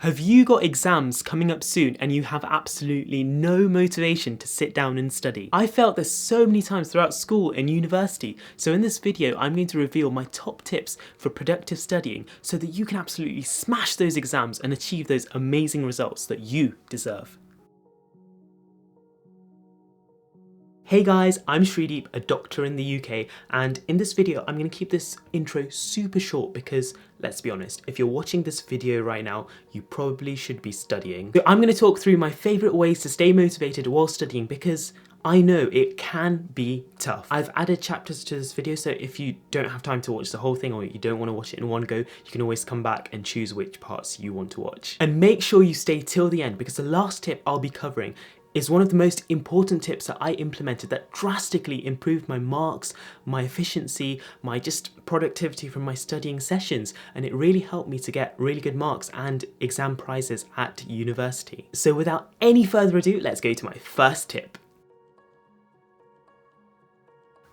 Have you got exams coming up soon and you have absolutely no motivation to sit down and study? I felt this so many times throughout school and university, so in this video I'm going to reveal my top tips for productive studying so that you can absolutely smash those exams and achieve those amazing results that you deserve. Hey guys, I'm Shrideep, a doctor in the UK, and in this video I'm going to keep this intro super short because, let's be honest, if you're watching this video right now, you probably should be studying. So I'm going to talk through my favourite ways to stay motivated while studying because I know it can be tough. I've added chapters to this video, so if you don't have time to watch the whole thing or you don't want to watch it in one go, you can always come back and choose which parts you want to watch. And make sure you stay till the end because the last tip I'll be covering is one of the most important tips that I implemented that drastically improved my marks, my efficiency, my just productivity from my studying sessions, and it really helped me to get really good marks and exam prizes at university. So without any further ado, let's go to my first tip.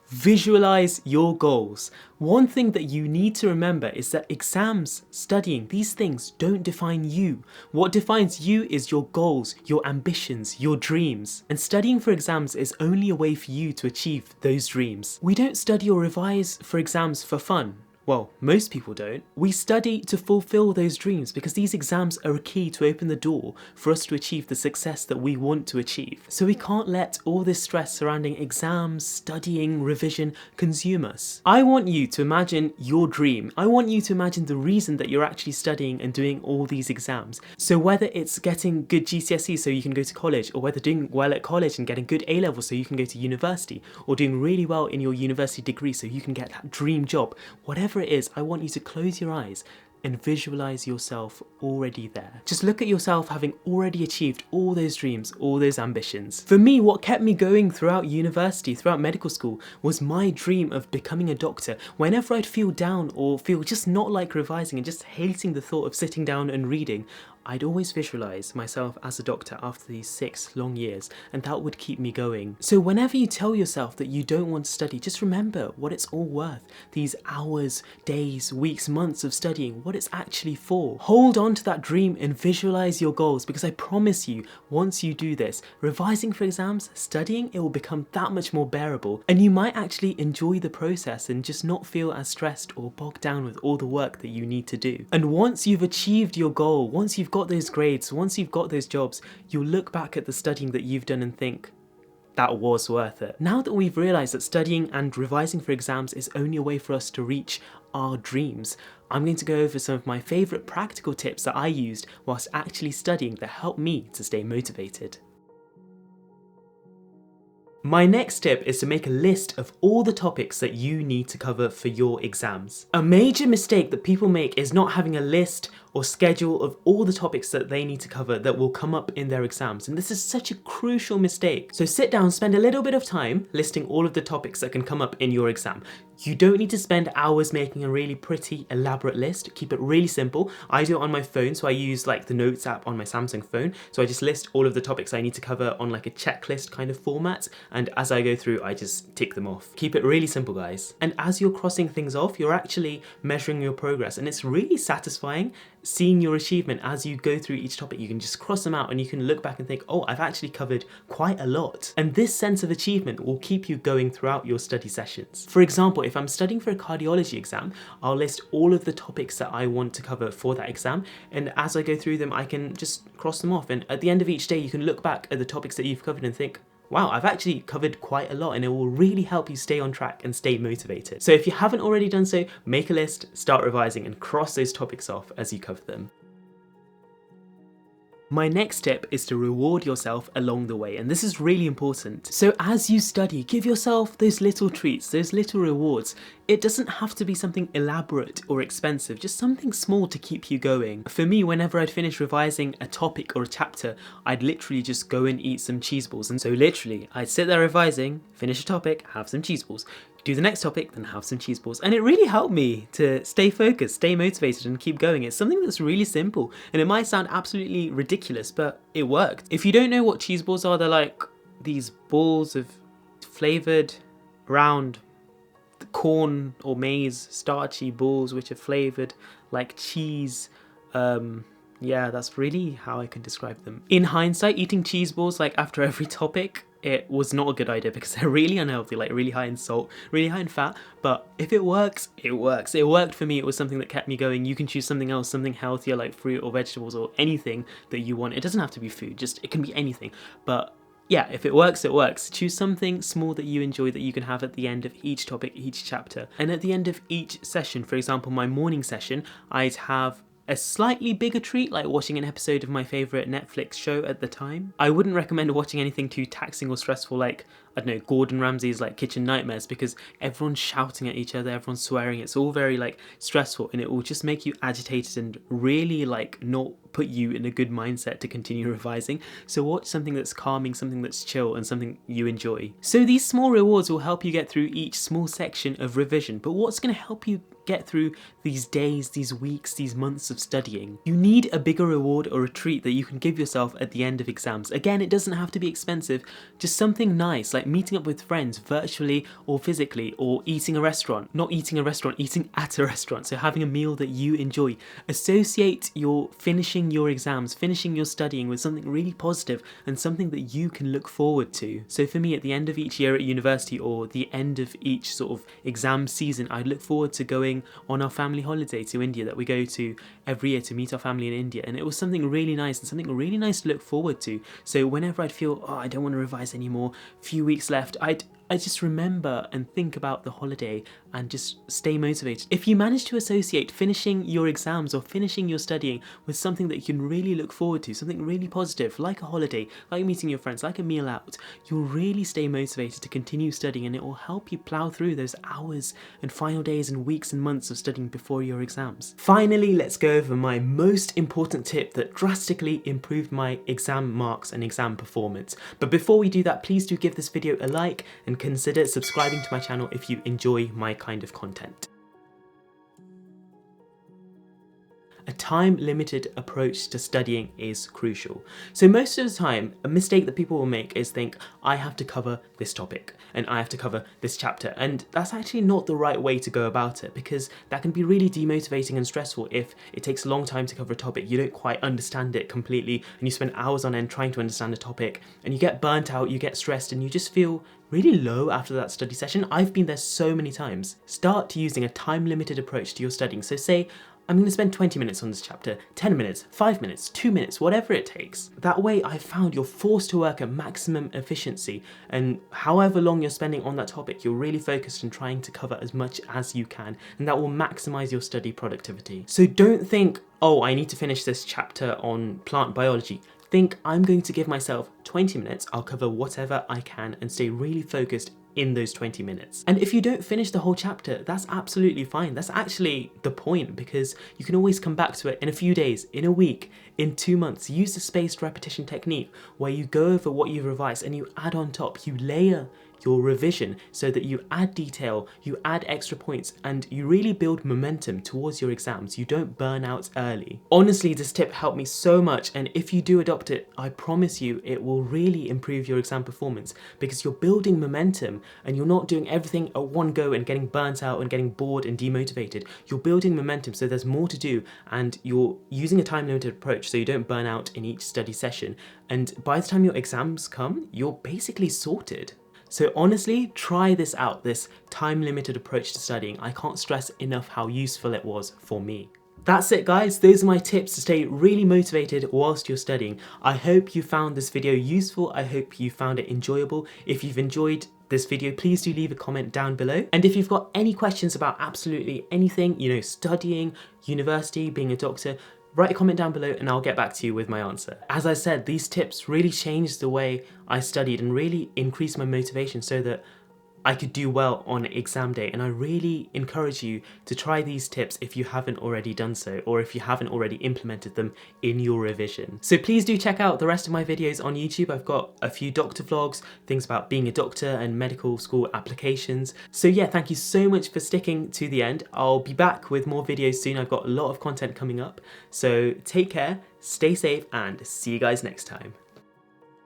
Visualize your goals. One thing that you need to remember is that exams, studying, these things don't define you. What defines you is your goals, your ambitions, your dreams. And studying for exams is only a way for you to achieve those dreams. We don't study or revise for exams for fun. Well, most people don't. We study to fulfill those dreams because these exams are a key to open the door for us to achieve the success that we want to achieve. So we can't let all this stress surrounding exams, studying, revision consume us. I want you to imagine your dream. I want you to imagine the reason that you're actually studying and doing all these exams. So whether it's getting good GCSEs so you can go to college, or whether doing well at college and getting good A-levels so you can go to university, or doing really well in your university degree so you can get that dream job, whatever it is, I want you to close your eyes and visualize yourself already there. Just look at yourself having already achieved all those dreams, all those ambitions. For me, what kept me going throughout university, throughout medical school, was my dream of becoming a doctor. Whenever I'd feel down or feel just not like revising and just hating the thought of sitting down and reading, I'd always visualize myself as a doctor after these 6 long years, and that would keep me going. So whenever you tell yourself that you don't want to study, just remember what it's all worth. These hours, days, weeks, months of studying, what it's actually for. Hold on to that dream and visualize your goals, because I promise you, once you do this, revising for exams, studying, it will become that much more bearable, and you might actually enjoy the process and just not feel as stressed or bogged down with all the work that you need to do. And once you've achieved your goal, once you've got those grades, once you've got those jobs, you'll look back at the studying that you've done and think, that was worth it. Now that we've realised that studying and revising for exams is only a way for us to reach our dreams, I'm going to go over some of my favourite practical tips that I used whilst actually studying that helped me to stay motivated. My next tip is to make a list of all the topics that you need to cover for your exams. A major mistake that people make is not having a list or schedule of all the topics that they need to cover that will come up in their exams, and this is such a crucial mistake. So sit down, spend a little bit of time listing all of the topics that can come up in your exam. You don't need to spend hours making a really pretty, elaborate list. Keep it really simple. I do it on my phone, so I use like the Notes app on my Samsung phone. So I just list all of the topics I need to cover on like a checklist kind of format, and as I go through, I just tick them off. Keep it really simple, guys. And as you're crossing things off, you're actually measuring your progress, and it's really satisfying seeing your achievement as you go through each topic. You can just cross them out and you can look back and think, oh, I've actually covered quite a lot. And this sense of achievement will keep you going throughout your study sessions. For example, if I'm studying for a cardiology exam, I'll list all of the topics that I want to cover for that exam, and as I go through them, I can just cross them off, and at the end of each day, you can look back at the topics that you've covered and think, wow, I've actually covered quite a lot, and it will really help you stay on track and stay motivated. So if you haven't already done so, make a list, start revising, and cross those topics off as you cover them. My next tip is to reward yourself along the way, and this is really important. So as you study, give yourself those little treats, those little rewards. It doesn't have to be something elaborate or expensive, just something small to keep you going. For me, whenever I'd finish revising a topic or a chapter, I'd literally just go and eat some cheese balls. And so literally, I'd sit there revising, finish a topic, have some cheese balls, do the next topic, then have some cheese balls. And it really helped me to stay focused, stay motivated, and keep going. It's something that's really simple, and it might sound absolutely ridiculous, but it worked. If you don't know what cheese balls are, they're like these balls of flavoured, round corn or maize starchy balls which are flavoured like cheese, Yeah, that's really how I can describe them. In hindsight, eating cheese balls like after every topic, it was not a good idea because they're really unhealthy, like really high in salt, really high in fat. But if it works, it works. It worked for me. It was something that kept me going. You can choose something else, something healthier like fruit or vegetables or anything that you want. It doesn't have to be food, just it can be anything. But yeah, if it works, it works. Choose something small that you enjoy that you can have at the end of each topic, each chapter. And at the end of each session, for example, my morning session, I'd have a slightly bigger treat, like watching an episode of my favourite Netflix show at the time. I wouldn't recommend watching anything too taxing or stressful like, I don't know, Gordon Ramsay's like Kitchen Nightmares, because everyone's shouting at each other, everyone's swearing, it's all very like stressful, and it will just make you agitated and really like not put you in a good mindset to continue revising. So watch something that's calming, something that's chill, and something you enjoy. So these small rewards will help you get through each small section of revision, but what's going to help you get through these days, these weeks, these months of studying? You need a bigger reward or a treat that you can give yourself at the end of exams. Again, it doesn't have to be expensive, just something nice like meeting up with friends virtually or physically, or eating a restaurant. Not eating a restaurant, eating at a restaurant. So having a meal that you enjoy. Associate your finishing your exams, finishing your studying with something really positive and something that you can look forward to. So for me, at the end of each year at university or the end of each sort of exam season, I look forward to going on our family holiday to India that we go to every year to meet our family in India, and it was something really nice and something really nice to look forward to. So whenever I'd feel, oh, I don't want to revise anymore, few weeks left, I just remember and think about the holiday and just stay motivated. If you manage to associate finishing your exams or finishing your studying with something that you can really look forward to, something really positive, like a holiday, like meeting your friends, like a meal out, you'll really stay motivated to continue studying, and it will help you plow through those hours and final days and weeks and months of studying before your exams. Finally, let's go over my most important tip that drastically improved my exam marks and exam performance. But before we do that, please do give this video a like and consider subscribing to my channel if you enjoy my kind of content. A time-limited approach to studying is crucial. So most of the time, a mistake that people will make is think, I have to cover this topic and I have to cover this chapter. And that's actually not the right way to go about it, because that can be really demotivating and stressful if it takes a long time to cover a topic, you don't quite understand it completely, and you spend hours on end trying to understand a topic, and you get burnt out, you get stressed, and you just feel really low after that study session. I've been there so many times. Start using a time-limited approach to your studying. So say, I'm going to spend 20 minutes on this chapter, 10 minutes, 5 minutes, 2 minutes, whatever it takes. That way I've found you're forced to work at maximum efficiency, and however long you're spending on that topic, you're really focused on trying to cover as much as you can, and that will maximize your study productivity. So don't think, oh, I need to finish this chapter on plant biology. Think, I'm going to give myself 20 minutes, I'll cover whatever I can and stay really focused in those 20 minutes. And if you don't finish the whole chapter, that's absolutely fine. That's actually the point, because you can always come back to it in a few days, in a week, in 2 months. Use the spaced repetition technique where you go over what you've revised and you add on top, you layer your revision so that you add detail, you add extra points, and you really build momentum towards your exams. You don't burn out early. Honestly, this tip helped me so much, and if you do adopt it, I promise you it will really improve your exam performance, because you're building momentum and you're not doing everything at one go and getting burnt out and getting bored and demotivated. You're building momentum, so there's more to do, and you're using a time-limited approach so you don't burn out in each study session, and by the time your exams come, you're basically sorted. So honestly, try this out, this time-limited approach to studying. I can't stress enough how useful it was for me. That's it guys, those are my tips to stay really motivated whilst you're studying. I hope you found this video useful, I hope you found it enjoyable. If you've enjoyed this video, please do leave a comment down below. And if you've got any questions about absolutely anything, you know, studying, university, being a doctor, write a comment down below and I'll get back to you with my answer. As I said, these tips really changed the way I studied and really increased my motivation so that I could do well on exam day, and I really encourage you to try these tips if you haven't already done so, or if you haven't already implemented them in your revision. So please do check out the rest of my videos on YouTube. I've got a few doctor vlogs, things about being a doctor and medical school applications. So yeah, thank you so much for sticking to the end. I'll be back with more videos soon. I've got a lot of content coming up. So take care, stay safe, and see you guys next time.